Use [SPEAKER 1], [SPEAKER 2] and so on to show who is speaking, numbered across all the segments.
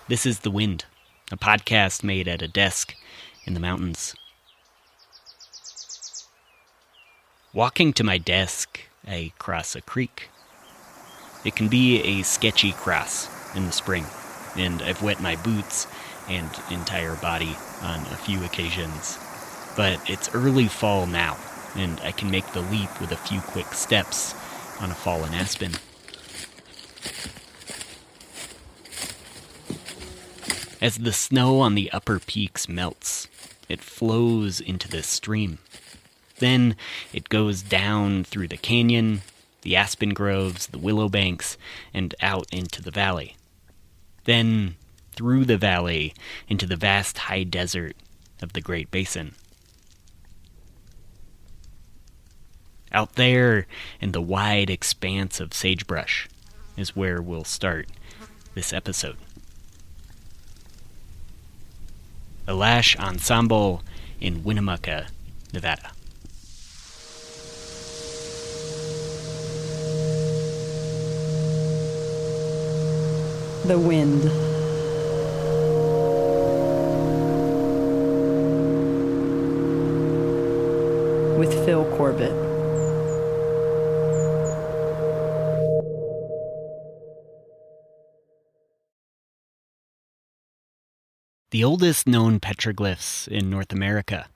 [SPEAKER 1] This is The Wind, a podcast made at a desk in the mountains. Walking to my desk, I cross a creek. It can be a sketchy cross in the spring, and I've wet my boots and entire body on a few occasions. But it's early fall now, and I can make the leap with a few quick steps on a fallen aspen. As the snow on the upper peaks melts, it flows into this stream. Then it goes down through the canyon, the aspen groves, the willow banks, and out into the valley. Then through the valley into the vast high desert of the Great Basin. Out there in the wide expanse of sagebrush is where we'll start this episode. Alash Ensemble in Winnemucca, Nevada.
[SPEAKER 2] The Wind. With Phil Corbett.
[SPEAKER 1] The oldest known petroglyphs in North America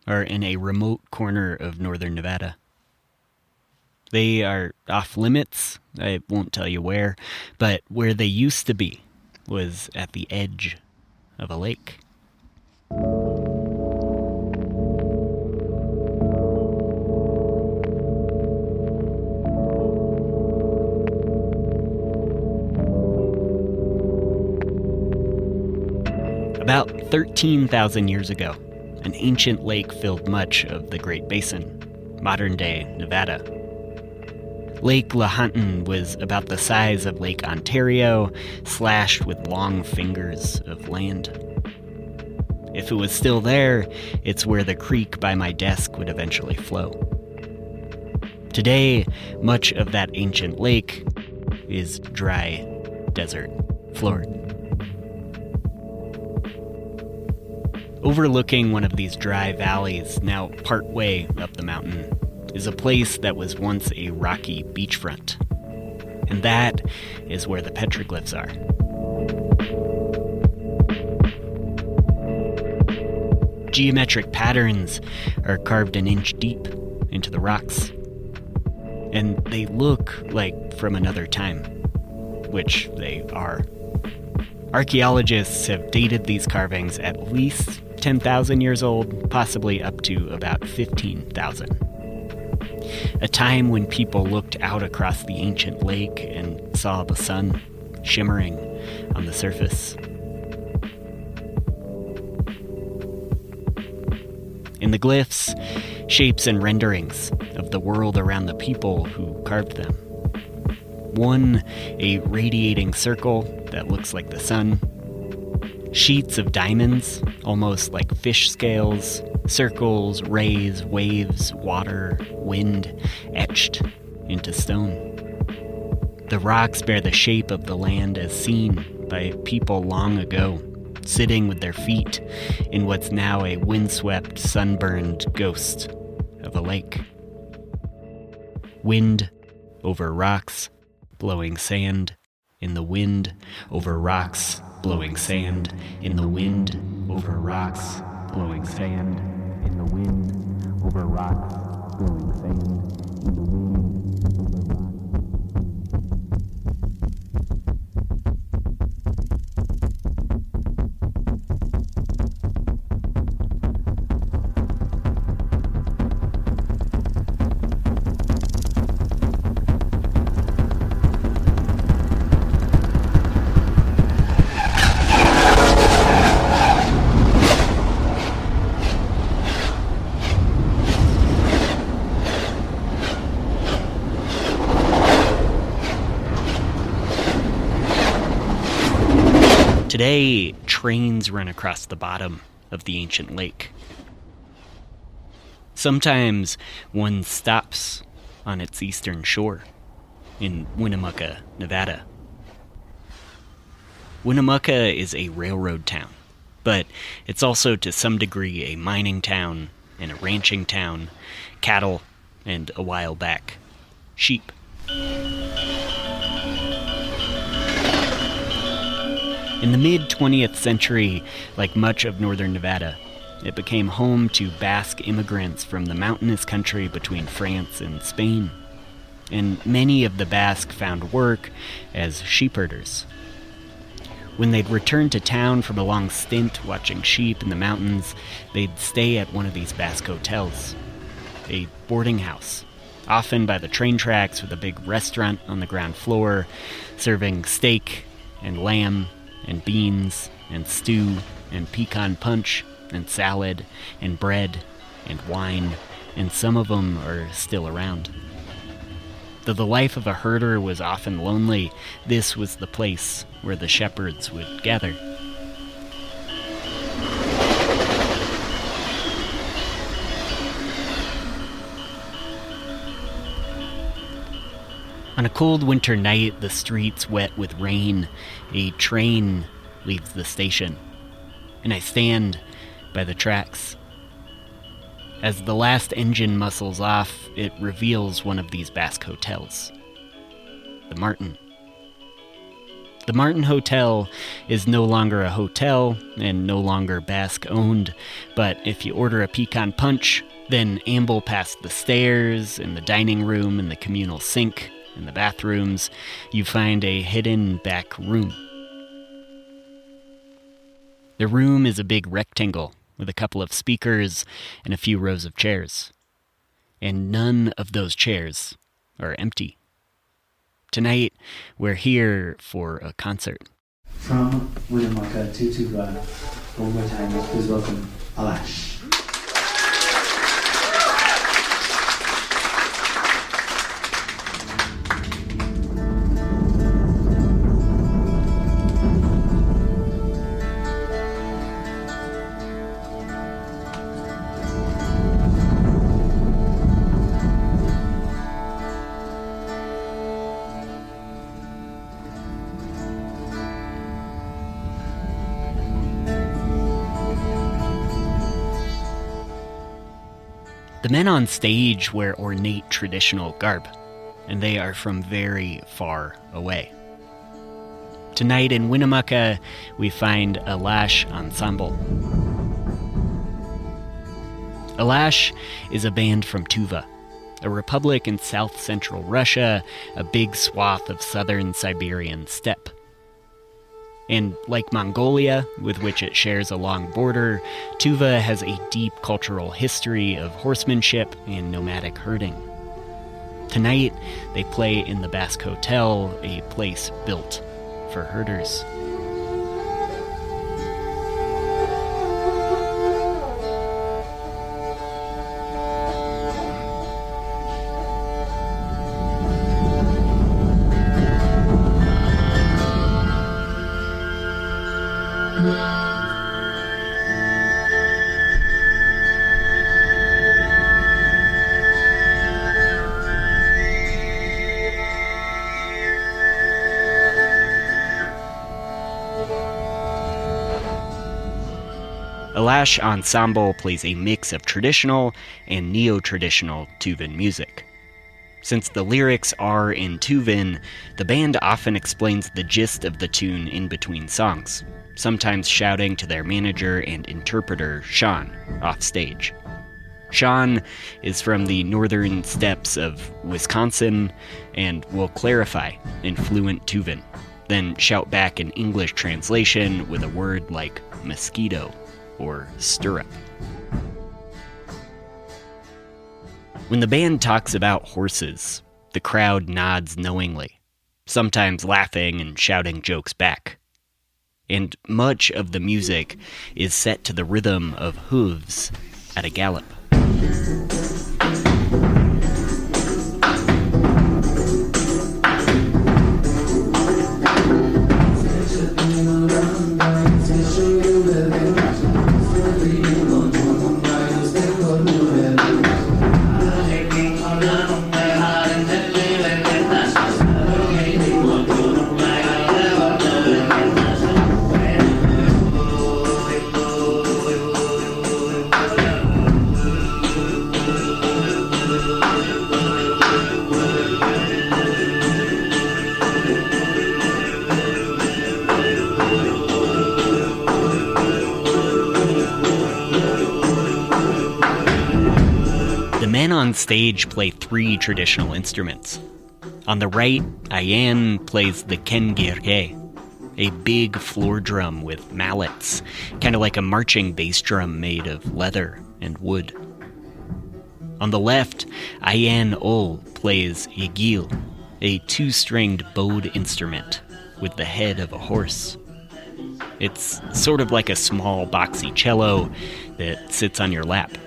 [SPEAKER 1] are in a remote corner of northern Nevada. They are off limits, I won't tell you where, but where they used to be was at the edge of a lake. About 13,000 years ago, an ancient lake filled much of the Great Basin, modern-day Nevada. Lake Lahontan was about the size of Lake Ontario, slashed with long fingers of land. If it was still there, it's where the creek by my desk would eventually flow. Today, much of that ancient lake is dry desert floor. Overlooking one of these dry valleys, now partway up the mountain, is a place that was once a rocky beachfront. And that is where the petroglyphs are. Geometric patterns are carved an inch deep into the rocks. And they look like from another time, which they are. Archaeologists have dated these carvings at least 10,000 years old, possibly up to about 15,000. A time when people looked out across the ancient lake and saw the sun shimmering on the surface. In the glyphs, shapes and renderings of the world around the people who carved them. One, a radiating circle that looks like the sun. Sheets of diamonds, almost like fish scales, circles, rays, waves, water, wind, etched into stone. The rocks bear the shape of the land as seen by people long ago, sitting with their feet in what's now a windswept, sunburned ghost of a lake. Wind over rocks, blowing sand in the wind over rocks, blowing sand in the wind over rocks, blowing sand in the wind over rocks, blowing sand in the wind over rocks. Today, trains run across the bottom of the ancient lake. Sometimes one stops on its eastern shore in Winnemucca, Nevada. Winnemucca is a railroad town, but it's also to some degree a mining town and a ranching town, cattle, and a while back, sheep. In the mid-20th century, like much of northern Nevada, it became home to Basque immigrants from the mountainous country between France and Spain. And many of the Basque found work as sheepherders. When they'd return to town from a long stint watching sheep in the mountains, they'd stay at one of these Basque hotels, a boarding house, often by the train tracks with a big restaurant on the ground floor, serving steak and lamb and beans and stew and pecan punch and salad and bread and wine, and some of them are still around. Though the life of a herder was often lonely, this was the place where the shepherds would gather. On a cold winter night, the streets wet with rain, a train leaves the station, and I stand by the tracks. As the last engine muscles off, it reveals one of these Basque hotels. The Martin. The Martin Hotel is no longer a hotel and no longer Basque-owned, but if you order a pecan punch, then amble past the stairs and the dining room and the communal sink and the bathrooms, you find a hidden back room. The room is a big rectangle with a couple of speakers and a few rows of chairs. And none of those chairs are empty. Tonight, we're here for a concert.
[SPEAKER 3] From Winnemucca to Tuva, one more time, please welcome Alash.
[SPEAKER 1] The men on stage wear ornate traditional garb, and they are from very far away. Tonight in Winnemucca, we find Alash Ensemble. Alash is a band from Tuva, a republic in south-central Russia, a big swath of southern Siberian steppe. And like Mongolia, with which it shares a long border, Tuva has a deep cultural history of horsemanship and nomadic herding. Tonight, they play in the Basque Hotel, a place built for herders. Alash Ensemble plays a mix of traditional and neo-traditional Tuvan music. Since the lyrics are in Tuvan, the band often explains the gist of the tune in between songs, sometimes shouting to their manager and interpreter, Sean, off stage. Sean is from the northern steppes of Wisconsin and will clarify in fluent Tuvan, then shout back an English translation with a word like mosquito or stirrup. When the band talks about horses, the crowd nods knowingly, sometimes laughing and shouting jokes back. And much of the music is set to the rhythm of hooves at a gallop. on stage play 3 traditional instruments. On the right, Ayan plays the Kargyraa, a big floor drum with mallets, kind of like a marching bass drum made of leather and wood. On the left, Ayan Ol plays Ygil, a 2-stringed bowed instrument with the head of a horse. It's sort of like a small boxy cello that sits on your lap.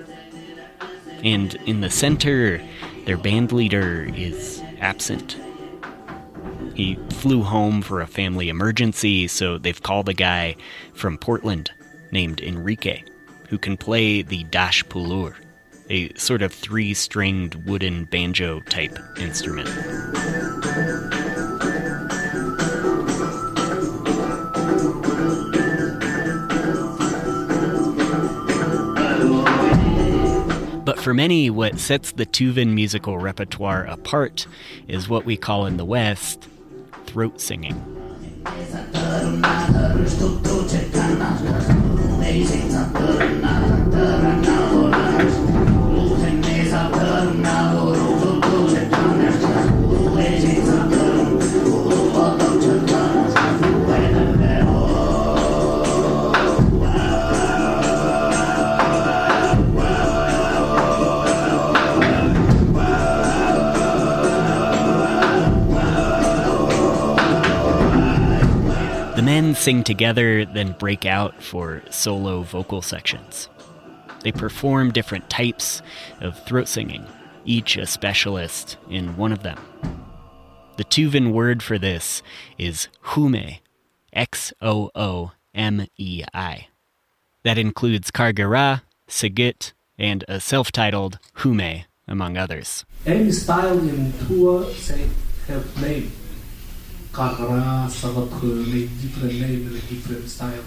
[SPEAKER 1] And in the center, their band leader is absent. He flew home for a family emergency, so they've called a guy from Portland named Enrique, who can play the dash pulur, a sort of 3-stringed wooden banjo-type instrument. But for many, what sets the Tuvan musical repertoire apart is what we call in the West throat singing. The men sing together, then break out for solo vocal sections. They perform different types of throat singing, each a specialist in one of them. The Tuvan word for this is xoomei, Xoomei. That includes Kargyraa, Sygyt, and a self-titled Xöömei, among others.
[SPEAKER 4] Any style in tuva say have name. Kargyraa, Sygyt, Xöömei, different name and a different style.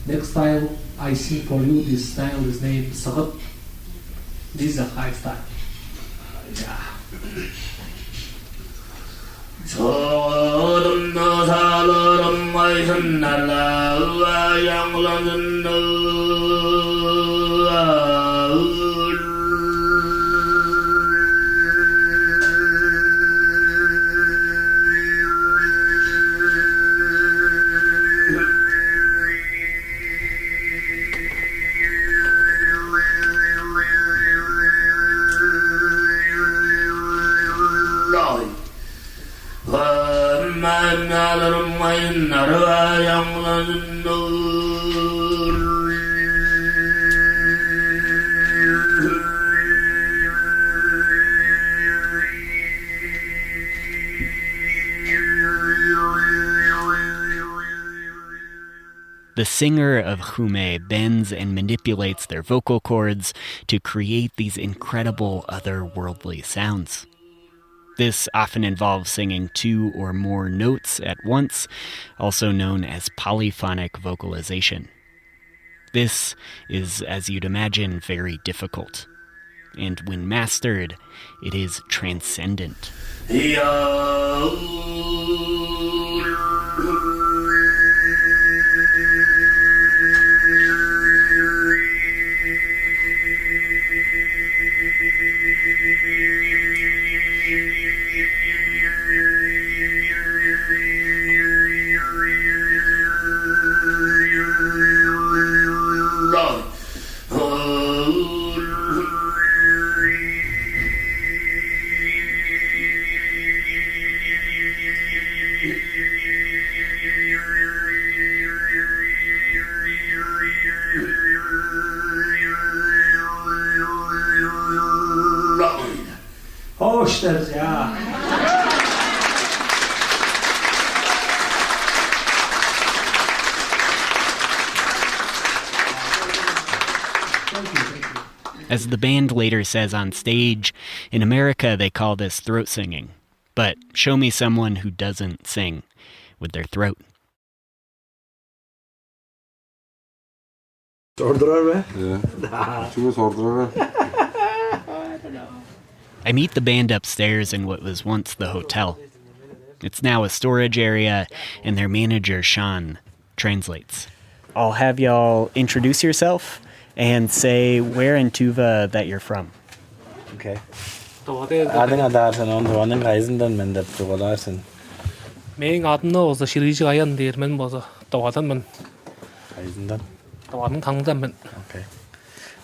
[SPEAKER 4] Next style I sing for you, this style is named Sygyt. This is a high style. Yeah.
[SPEAKER 1] The singer of Xöömei bends and manipulates their vocal cords to create these incredible otherworldly sounds. This often involves singing 2 or more notes at once, also known as polyphonic vocalization. This is, as you'd imagine, very difficult. And when mastered, it is transcendent.
[SPEAKER 4] Yeah.
[SPEAKER 1] As the band later says on stage, in America they call this throat singing. But show me someone who doesn't sing with their throat. I meet the band upstairs in what was once the hotel. It's now a storage area, and their manager, Sean, translates. I'll have y'all introduce yourself and say where in Tuva that you're from.
[SPEAKER 5] Okay.
[SPEAKER 4] Таватай
[SPEAKER 5] Adın adarsın onu onun kayısından men de çokalarsın.
[SPEAKER 4] Менин атымда болсо Ширижик аян дээр мен болсо тавадан мен.
[SPEAKER 5] Kayısından.
[SPEAKER 4] Тавадын таңдан мен.
[SPEAKER 5] Okay.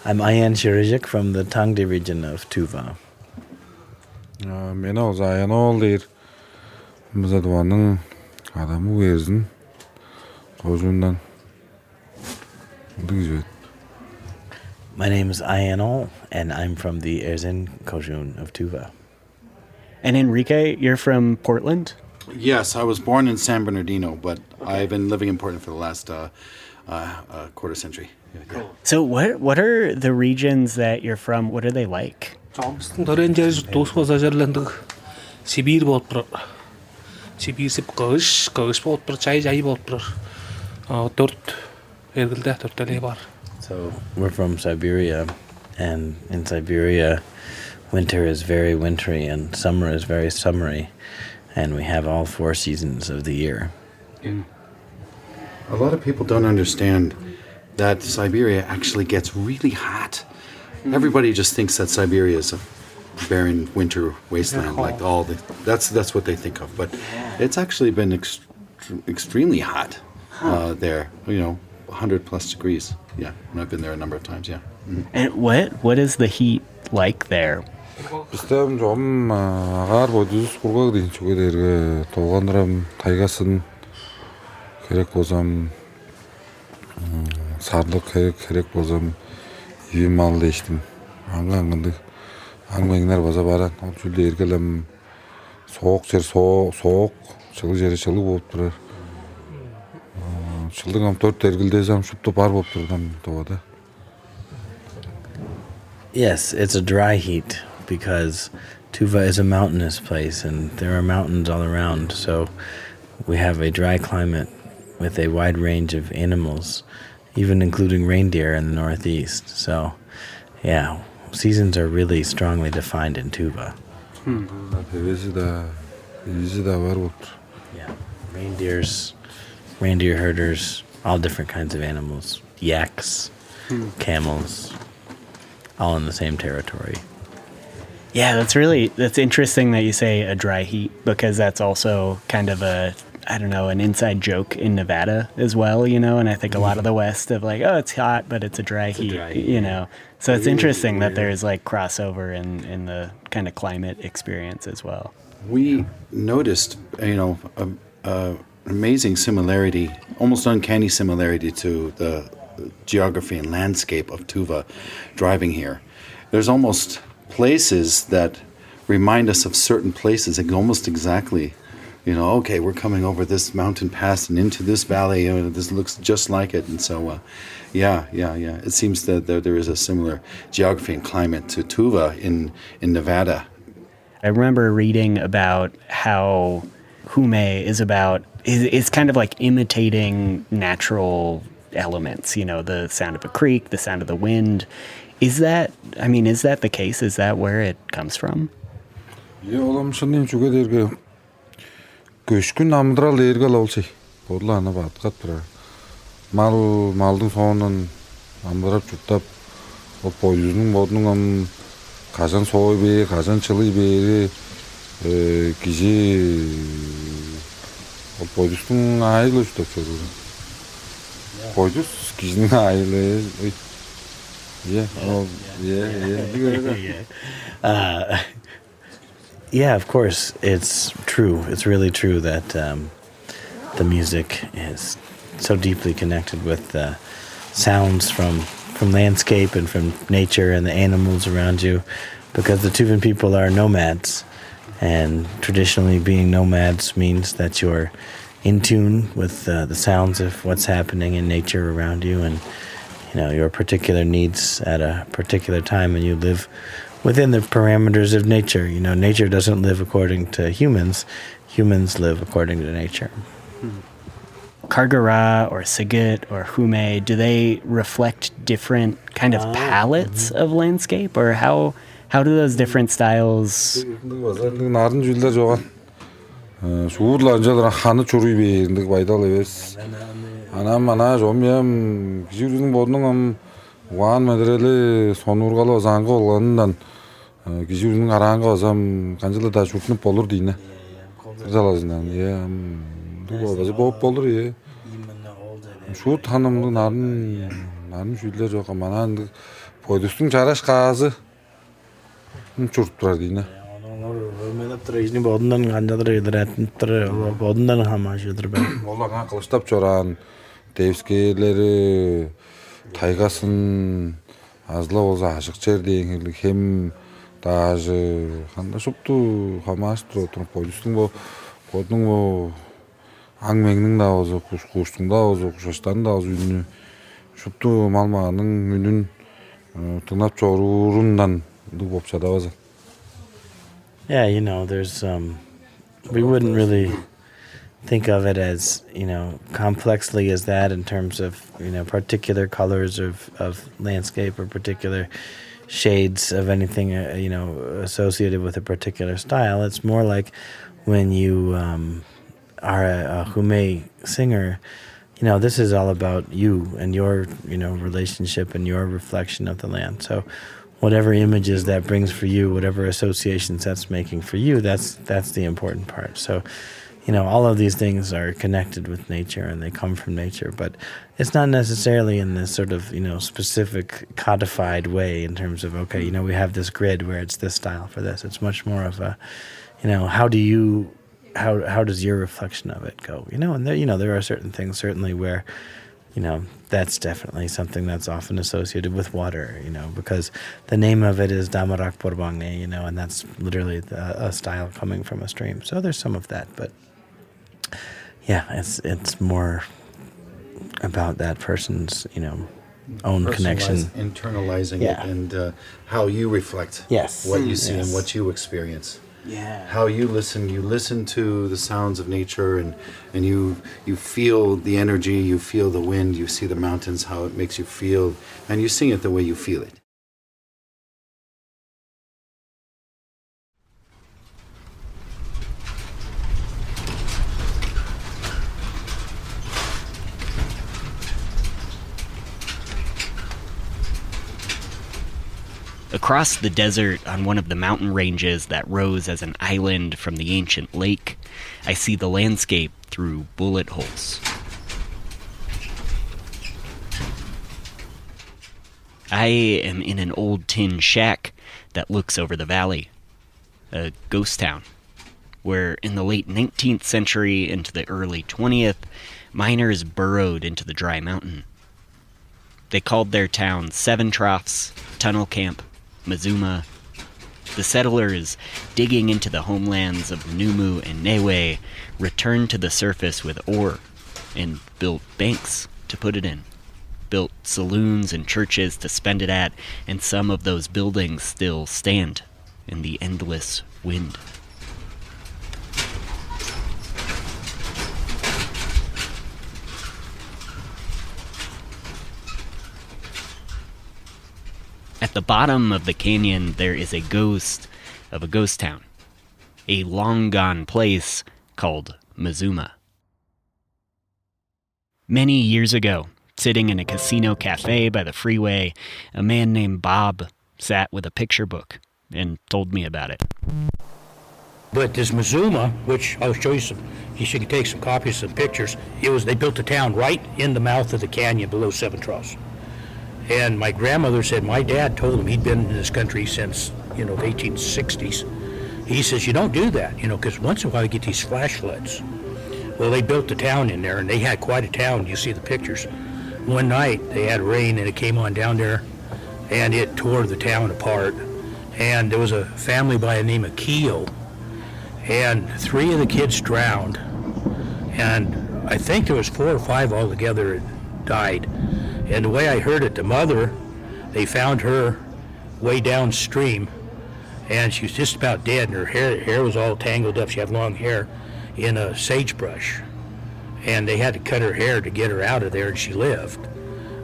[SPEAKER 5] I'm Ayan Shirijik from the Tangdi region of Tuva.
[SPEAKER 6] Мен ол Аян ол дейір. Біз адуаның адамы өзін қожуындан.
[SPEAKER 5] My name is Ayanol, and I'm from the Ezenggileer of Tuva.
[SPEAKER 1] And Enrique, you're from Portland?
[SPEAKER 7] Yes, I was born in San Bernardino, but I've been living in Portland for the last quarter century. Yeah.
[SPEAKER 1] So what are the regions that you're from? What are they like?
[SPEAKER 4] Жомстун төрөн жер дус болсо жерлендик. Сибирь болуп турат. Сибирь сип кыш болуп тур, жай болуп тур. 4 эргилде 4 эле бар.
[SPEAKER 5] So we're from Siberia, and in Siberia, winter is very wintry and summer is very summery, and we have all 4 seasons of the year.
[SPEAKER 7] Yeah. A lot of people don't understand that Siberia actually gets really hot. Everybody just thinks that Siberia is a barren winter wasteland, like that's what they think of. But it's actually been extremely hot there. 100 plus degrees. Yeah, and I've been there a number of times. Yeah. Mm-hmm.
[SPEAKER 1] And what is the heat like there?
[SPEAKER 6] Біздің жоғым ағар бойдыз құрғақ дейін чөгедерге толғандырам тайгасын керек болсам сарлық керек болсам үйім алды ештім аңғанғынды аңмеңнер база баран ол жүлде ергелем соғық жер соғық жылы жері жылы болып тұрар жылдың 4 ергілдесем шыпты бар болып тұрдым тоғада.
[SPEAKER 5] Yes, it's a dry heat because Tuva is a mountainous place and there are mountains all around, so we have a dry climate with a wide range of animals, even including reindeer in the northeast. So, yeah, seasons are really strongly defined in Tuva. Yeah, reindeer herders, all different kinds of animals, yaks, camels, all in the same territory.
[SPEAKER 1] Yeah, that's interesting that you say a dry heat, because that's also kind of an inside joke in Nevada as well, and I think a lot of the West of like, oh, it's hot, but it's a dry heat, So it's interesting that there's like crossover in the kind of climate experience as well.
[SPEAKER 7] We noticed, amazing similarity, almost uncanny similarity to the geography and landscape of Tuva driving here. There's almost places that remind us of certain places, almost exactly. Okay, we're coming over this mountain pass and into this valley, this looks just like it. And so, it seems that there is a similar geography and climate to Tuva in Nevada.
[SPEAKER 1] I remember reading about how Xöömei is kind of like imitating natural elements, the sound of a creek, the sound of the wind. Is that the case? Is that where it comes from?
[SPEAKER 6] Yeah, olam şunun çugelerge köşkün amdral ergal olsa. Orla ana batkat bira. Maldın sonundan amdrap çuttap o poyuzun bodunun am kazan soğuy be, kazan çılıy be, kişi o poyuzun ayılı çuttap çoluyor. Poyuz kişinin ayılı.
[SPEAKER 5] Yeah, of course, it's true. It's really true that the music is so deeply connected with the sounds from landscape and from nature and the animals around you, because the Tuvan people are nomads, and traditionally being nomads means that you're in tune with the sounds of what's happening in nature around you, and your particular needs at a particular time, and you live within the parameters of nature. Nature doesn't live according to humans. Humans live according to nature.
[SPEAKER 1] Kargyraa or Sygyt or Xöömei, do they reflect different kind of palettes of landscape, or how do those different styles?
[SPEAKER 6] Nарын жүлдер жоған. Шуырлар жалар ханы чуруй беріндік байдал емес. Анам жомям кижүрдің бодның ам уан мәдірелі сонурғалы заңғы олғанынан Kişi özünün arağına olsam kancalı da çürtünüp olur diyine. Zalazından ya. Bu babası bop olur ya. Şu tanımlı narın şüyle yok ama nandı poydustun çaraş kağızı çürtüp durar diyine.
[SPEAKER 5] Bodundan kancadır yedirettir, bodundan hamaşıdır ben.
[SPEAKER 6] Onlar kan kılıçtap çoran, devskeleri, taigasın, azla olsa aşık çerdeğinlik hem dağcı, kanda şuptu hamaştır oturup poydustun bu, podun bu Angmengning da ozu, kuşkuştun da ozu, kuşaştan da ozu ünlü. Şuptu malmağının ünün tınap çoğurundan du bopça da ozu.
[SPEAKER 5] Yeah, you know, there's we wouldn't really think of it as, complexly as that in terms of, particular colors of landscape or particular shades of anything, associated with a particular style. It's more like when you are a Xöömei singer, this is all about you and your, relationship and your reflection of the land. So whatever images that brings for you, whatever associations that's making for you, that's the important part. So, all of these things are connected with nature and they come from nature, but it's not necessarily in this sort of, specific codified way in terms of, okay, we have this grid where it's this style for this. It's much more of a, how does your reflection of it go? And there are certain things certainly where, that's definitely something that's often associated with water, because the name of it is Damarak Borbangnadyr, and that's literally a style coming from a stream. So there's some of that, but yeah, it's more about that person's, own connection.
[SPEAKER 7] Internalizing
[SPEAKER 5] Yeah.
[SPEAKER 7] it and how you reflect
[SPEAKER 5] Yes.
[SPEAKER 7] what you see
[SPEAKER 5] Yes.
[SPEAKER 7] and what you experience.
[SPEAKER 5] Yeah.
[SPEAKER 7] How you listen to the sounds of nature and you feel the energy, you feel the wind, you see the mountains, how it makes you feel, and you sing it the way you feel it.
[SPEAKER 1] Across the desert on one of the mountain ranges that rose as an island from the ancient lake, I see the landscape through bullet holes. I am in an old tin shack that looks over the valley, a ghost town, where in the late 19th century into the early 20th, miners burrowed into the dry mountain. They called their town Seven Troughs, Tunnel Camp, Mazuma. The settlers, digging into the homelands of Numu and Newe, returned to the surface with ore and built banks to put it in. Built saloons and churches to spend it at, and some of those buildings still stand in the endless wind. At the bottom of the canyon, there is a ghost of a ghost town, a long-gone place called Mazuma. Many years ago, sitting in a casino cafe by the freeway, a man named Bob sat with a picture book and told me about it.
[SPEAKER 8] But this Mazuma, which I'll show you some, you should take some copies of some pictures. They built a town right in the mouth of the canyon below Seven Troughs. And my grandmother said my dad told him he'd been in this country since, the 1860s. He says, you don't do that, because once in a while you get these flash floods. Well, they built a town in there, and they had quite a town. You see the pictures. One night they had rain, and it came on down there, and it tore the town apart. And there was a family by the name of Keo, and 3 of the kids drowned. And I think there was 4 or 5 altogether that died. And the way I heard it, the mother, they found her way downstream, and she was just about dead, and her hair was all tangled up. She had long hair in a sagebrush, and they had to cut her hair to get her out of there, and she lived.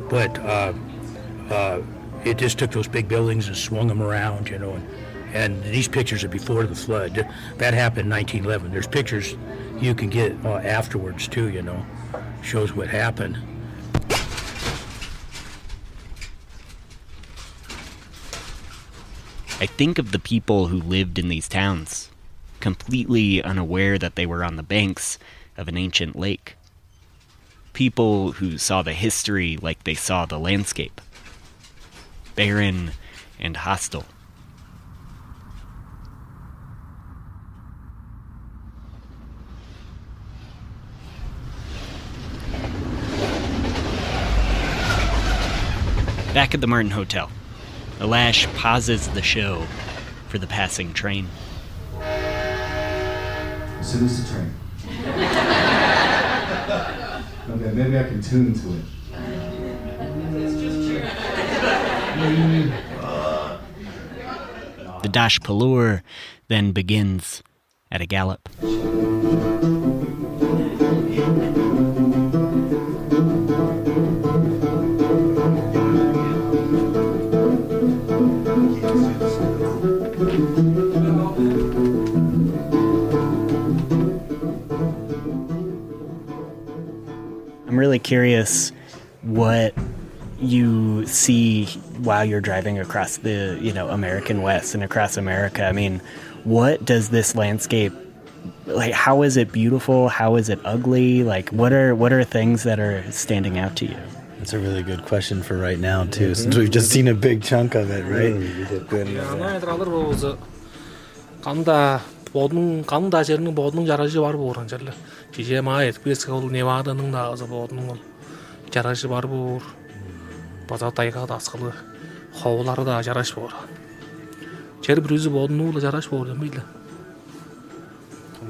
[SPEAKER 8] But it just took those big buildings and swung them around, and these pictures are before the flood. That happened in 1911. There's pictures you can get afterwards, too, shows what happened.
[SPEAKER 1] I think of the people who lived in these towns, completely unaware that they were on the banks of an ancient lake. People who saw the history like they saw the landscape. Barren and hostile. Back at the Martin Hotel, Alash pauses the show for the passing train.
[SPEAKER 3] So who's the train? Okay, maybe I can tune to it.
[SPEAKER 1] The Dash Palur then begins at a gallop. I'm really curious what you see while you're driving across the, American West and across America. I mean, what does this landscape, like, how is it beautiful? How is it ugly? Like, what are things that are standing out to you?
[SPEAKER 5] That's a really good question for right now, too, since we've just seen a big chunk of it, right?
[SPEAKER 4] Канның да жерінің бодының жаражы бар болған жерлер. Жеже май Басque ол Неваданың да азы бодының жаражы бар бор. База тайга да асқылы хавлары да жараш бор. Жер бір өзі бодының да жараш бор демейлі.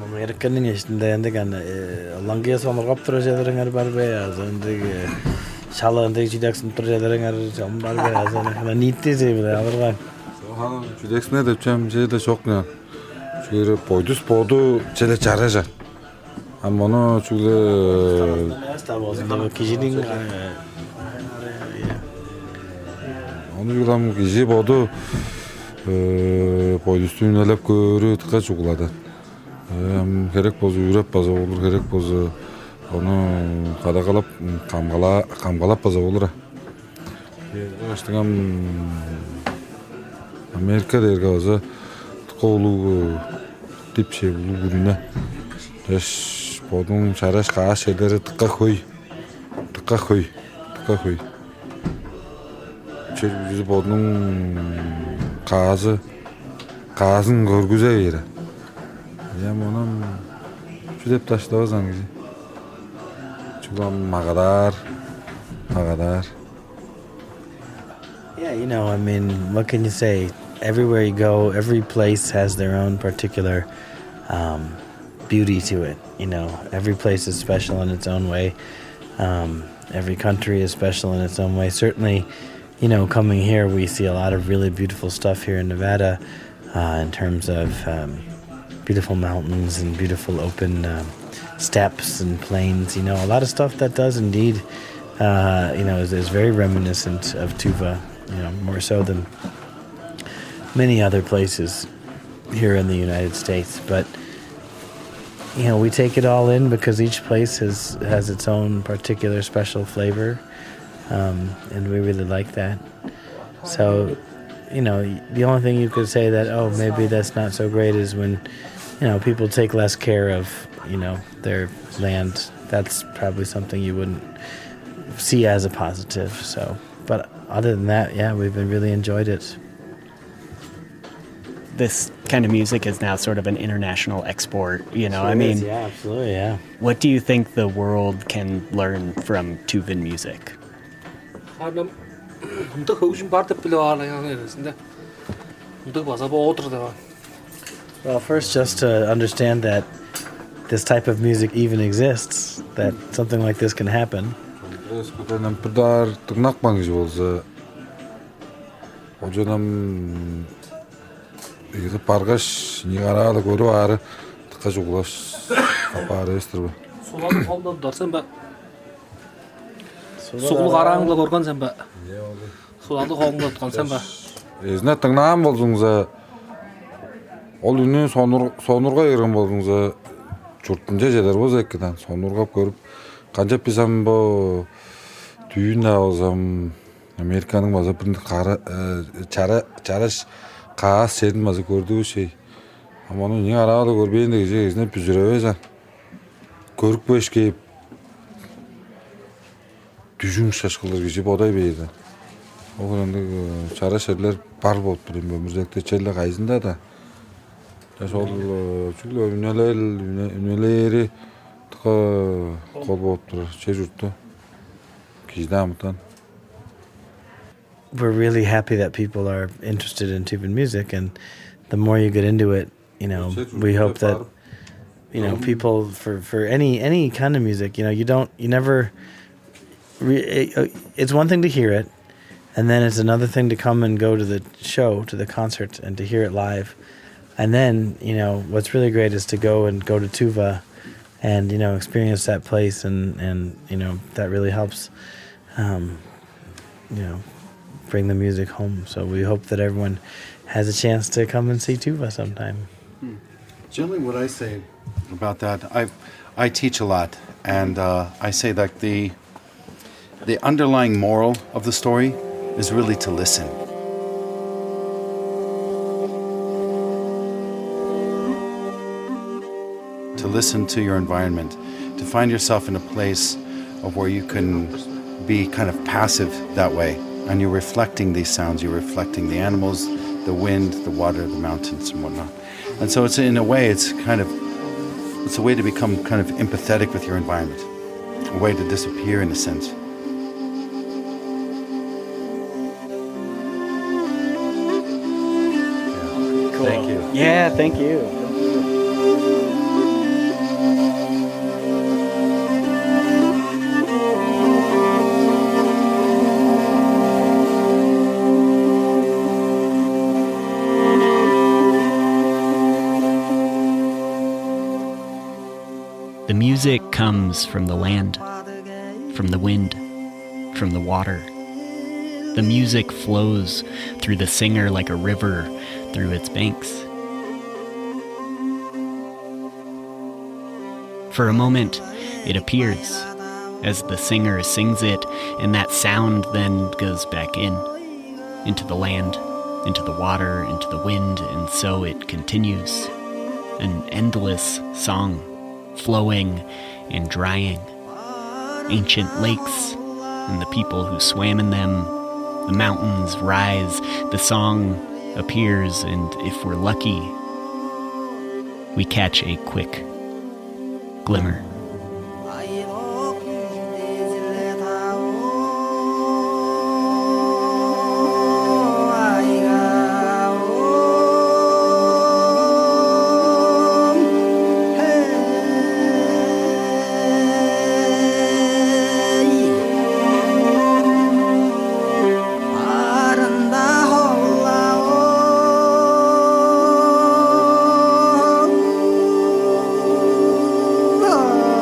[SPEAKER 5] Amerika'nın yaşında yandık hani Langıya sonraki projelerin var be azındık şalağındaki cidaksin projelerin var be azındık nitti zevde alırgan.
[SPEAKER 6] Soğan cidaksin ne depçem şeyde çok ne. Çünkü boydus bodu çele çaraja. Ama onu çünkü
[SPEAKER 5] kişinin
[SPEAKER 6] onu yulam kişi bodu boydustun elep görü tıka çukladı. Gerek bozu yürep bazı olur, gerek bozu onu kadakalap kamgalap bazı olur. Baştan Amerika dergi bazı tıkalı tip şey bulu gürüne. Yaş bodun çaraş kağa şeyleri tıka koy. Çocuk bodun kağızın görgüze yeri. Ya onam şu dep taşlavazan gibi. Çulam mağadar.
[SPEAKER 5] Yeah, I mean, what can you say? Everywhere you go, every place has their own particular beauty to it. Every place is special in its own way. Every country is special in its own way. Certainly, coming here, we see a lot of really beautiful stuff here in Nevada in terms of beautiful mountains and beautiful open steppes and plains. A lot of stuff that does indeed, is very reminiscent of Tuva. More so than many other places here in the United States. But we take it all in because each place has its own particular special flavor, and we really like that. So, the only thing you could say that maybe that's not so great is when people take less care of their land. That's probably something you wouldn't see as a positive. So, but other than that, yeah, we've really enjoyed it.
[SPEAKER 1] This kind of music is now sort of an international export,
[SPEAKER 5] Yeah, absolutely, yeah.
[SPEAKER 1] What do you think the world can learn from Tuvan music?
[SPEAKER 5] Well, first, just to understand that this type of music even exists, that something like this can happen.
[SPEAKER 6] Pargash nigaralı görü ağrı tıka çuklaş kaparı estirbe.
[SPEAKER 4] Sulanı kolda dursan ba. Suğulu qarаңғы көрген sen ba. Sulanı kolda tutkan sen ba.
[SPEAKER 6] Ezine tыңнан болдыңыза ол үнен сонурға ерген болдыңыза жұрттынша жерлер болса еккеден сонурға көріп қанжап бесам бұл түйін алсам Американың база бір Kaas sedilmazı gördüğü şey. Ama onu niye arada görbeyin de gece gezine püzüreveysen. Körük beş keyip. Düzün şaşkılır gece boday beydi. O kadar çara şeyler bar bolup durayım. Müzekte çelle kayızında da. Sol çünkü üneleri tıka kol bolup durur. Şey yurttu. Kijdamıtan.
[SPEAKER 5] We're really happy that people are interested in Tuvan music, and the more you get into it, we hope that people for any kind of music, it's one thing to hear it, and then it's another thing to come and go to the show, to the concert, and to hear it live. And then, what's really great is to go to Tuva and, experience that place, and that really helps, bring the music home. So we hope that everyone has a chance to come and see Tuva sometime.
[SPEAKER 7] Generally, what I say about that, I teach a lot, and I say that the underlying moral of the story is really to listen. To listen to your environment, to find yourself in a place of where you can be kind of passive that way, and you're reflecting these sounds, you're reflecting the animals, the wind, the water, the mountains, and whatnot. And so it's in a way, it's a way to become kind of empathetic with your environment, a way to disappear in a sense.
[SPEAKER 1] Cool.
[SPEAKER 7] Thank you.
[SPEAKER 1] Yeah, thank you. The music comes from the land, from the wind, from the water. The music flows through the singer like a river through its banks. For a moment, it appears as the singer sings it, and that sound then goes back into the land, into the water, into the wind, and so it continues. An endless song, flowing and drying. Ancient lakes and the people who swam in them. The mountains rise, the song appears, and if we're lucky, we catch a quick glimmer.
[SPEAKER 9] Oh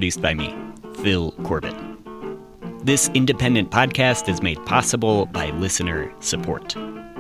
[SPEAKER 1] produced by me, Phil Corbett. This independent podcast is made possible by listener support.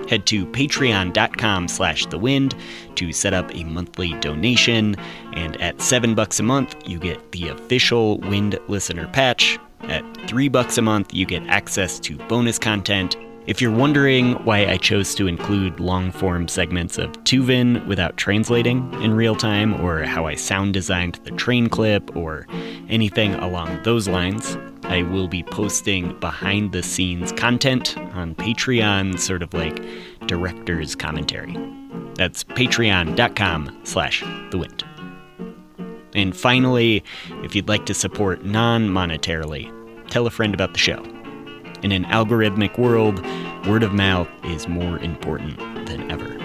[SPEAKER 1] Head to patreon.com/thewind to set up a monthly donation, and at $7 a month, you get the official Wind Listener Patch. At $3 a month, you get access to bonus content. If you're wondering why I chose to include long-form segments of Tuvan without translating in real time, or how I sound designed the train clip, or anything along those lines, I will be posting behind-the-scenes content on Patreon, sort of like director's commentary. That's patreon.com/thewind. And finally, if you'd like to support non-monetarily, tell a friend about the show. In an algorithmic world, word of mouth is more important than ever.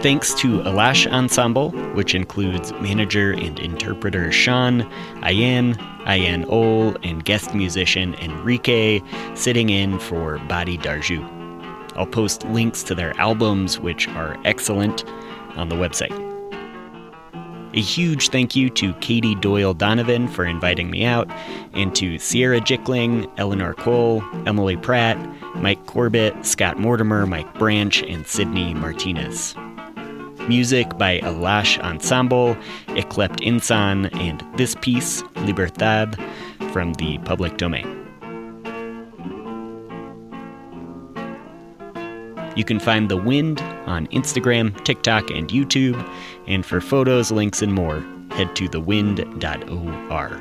[SPEAKER 1] Thanks to Alash Ensemble, which includes manager and interpreter Sean, Ayan Ol, and guest musician Enrique, sitting in for Badi Darju. I'll post links to their albums, which are excellent, on the website. A huge thank you to Katie Doyle-Donovan for inviting me out, and to Sierra Jickling, Eleanor Cole, Emily Pratt, Mike Corbett, Scott Mortimer, Mike Branch, and Sydney Martinez. Music by Alash Ensemble, Eklept Insan, and this piece, Libertad, from the public domain. You can find The Wind on Instagram, TikTok, and YouTube, and for photos, links, and more, head to thewind.org.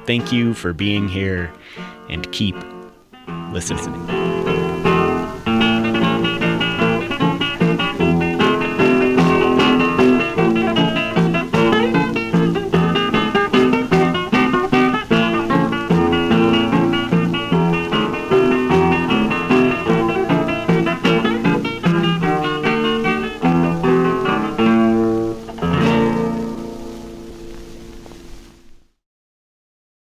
[SPEAKER 1] Thank you for being here, and keep listening.